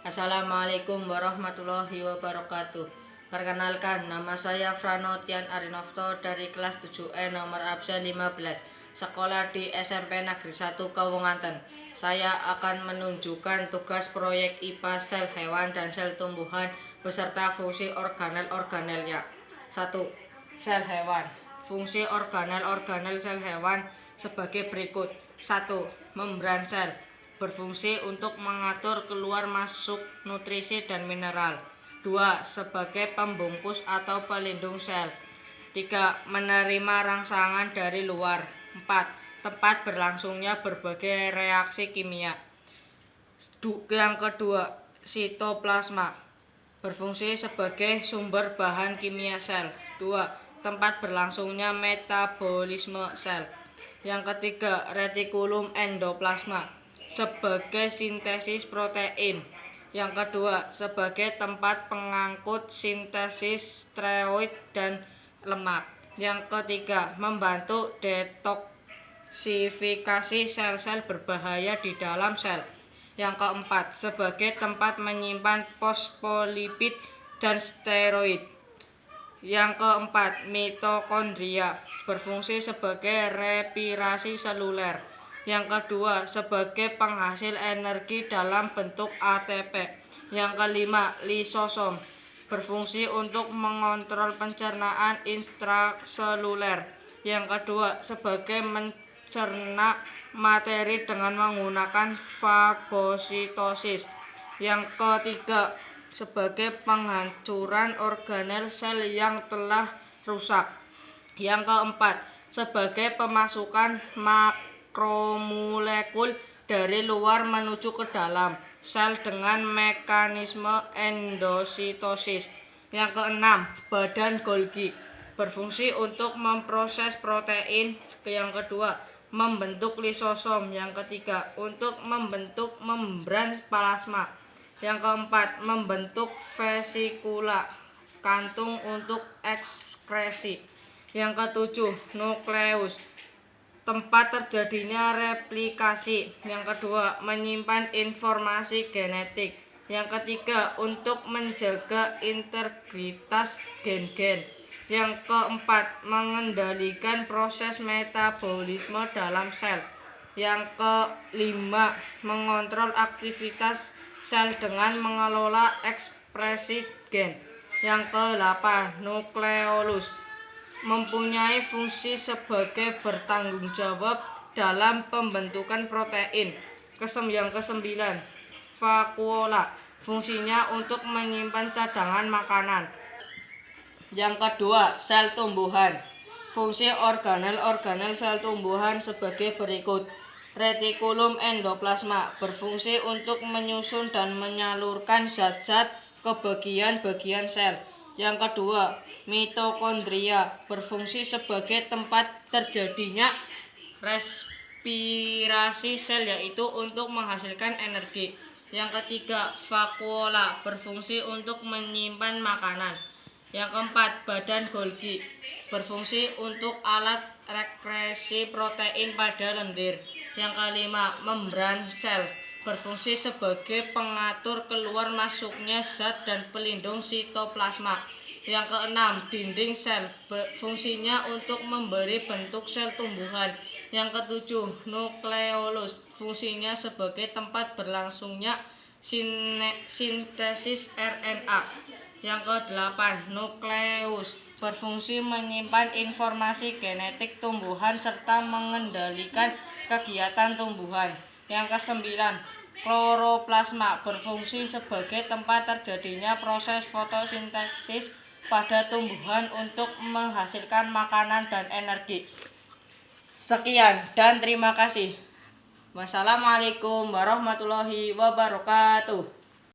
Assalamualaikum warahmatullahi wabarakatuh. Perkenalkan, nama saya Franotian Arinofto dari kelas 7E nomor absen 15, sekolah di SMP Negeri 1 Kawunganten. Saya akan menunjukkan tugas proyek IPA sel hewan dan sel tumbuhan beserta fungsi organel-organelnya. 1. Sel hewan. Fungsi organel-organel sel hewan sebagai berikut. 1. Membran sel berfungsi untuk mengatur keluar masuk nutrisi dan mineral. 2. Sebagai pembungkus atau pelindung sel. 3. Menerima rangsangan dari luar. 4. Tempat berlangsungnya berbagai reaksi kimia. Yang kedua, sitoplasma berfungsi sebagai sumber bahan kimia sel. 2. Tempat berlangsungnya metabolisme sel. Yang ketiga, retikulum endoplasma sebagai sintesis protein. Yang kedua, sebagai tempat pengangkut sintesis steroid dan lemak. Yang ketiga, membantu detoksifikasi sel-sel berbahaya di dalam sel. Yang keempat, sebagai tempat menyimpan fosfolipid dan steroid. Yang keempat, mitokondria berfungsi sebagai respirasi seluler. Yang kedua, sebagai penghasil energi dalam bentuk ATP. Yang kelima, lisosom berfungsi untuk mengontrol pencernaan intraseluler. Yang kedua, sebagai mencerna materi dengan menggunakan fagositosis. Yang ketiga, sebagai penghancuran organel sel yang telah rusak. Yang keempat, sebagai pemasukan makromolekul dari luar menuju ke dalam sel dengan mekanisme endositosis. Yang keenam, badan Golgi berfungsi untuk memproses protein. Yang kedua, membentuk lisosom. Yang ketiga, untuk membentuk membran plasma. Yang keempat, membentuk vesikula kantung untuk ekskresi. Yang ketujuh, nukleus tempat terjadinya replikasi. Yang kedua, menyimpan informasi genetik. Yang ketiga, untuk menjaga integritas gen-gen. Yang keempat, mengendalikan proses metabolisme dalam sel. Yang kelima, mengontrol aktivitas sel dengan mengelola ekspresi gen. Yang ke-8, nukleolus mempunyai fungsi sebagai bertanggung jawab dalam pembentukan protein. Yang ke-9, vakuola fungsinya untuk menyimpan cadangan makanan. Yang kedua, sel tumbuhan. Fungsi organel-organel sel tumbuhan sebagai berikut. Retikulum endoplasma berfungsi untuk menyusun dan menyalurkan zat-zat ke bagian-bagian sel. Yang kedua, mitokondria berfungsi sebagai tempat terjadinya respirasi sel, yaitu untuk menghasilkan energi. Yang ketiga, vakuola berfungsi untuk menyimpan makanan. Yang keempat, badan Golgi berfungsi untuk alat rekresi protein pada lendir. Yang kelima, membran sel berfungsi sebagai pengatur keluar masuknya zat dan pelindung sitoplasma. Yang keenam, dinding sel fungsinya untuk memberi bentuk sel tumbuhan. Yang ketujuh, nukleolus fungsinya sebagai tempat berlangsungnya sintesis RNA. Yang ke-8, nukleus berfungsi menyimpan informasi genetik tumbuhan serta mengendalikan kegiatan tumbuhan. Yang ke-9, kloroplasma berfungsi sebagai tempat terjadinya proses fotosintesis pada tumbuhan untuk menghasilkan makanan dan energi. Sekian dan terima kasih. Wassalamualaikum warahmatullahi wabarakatuh.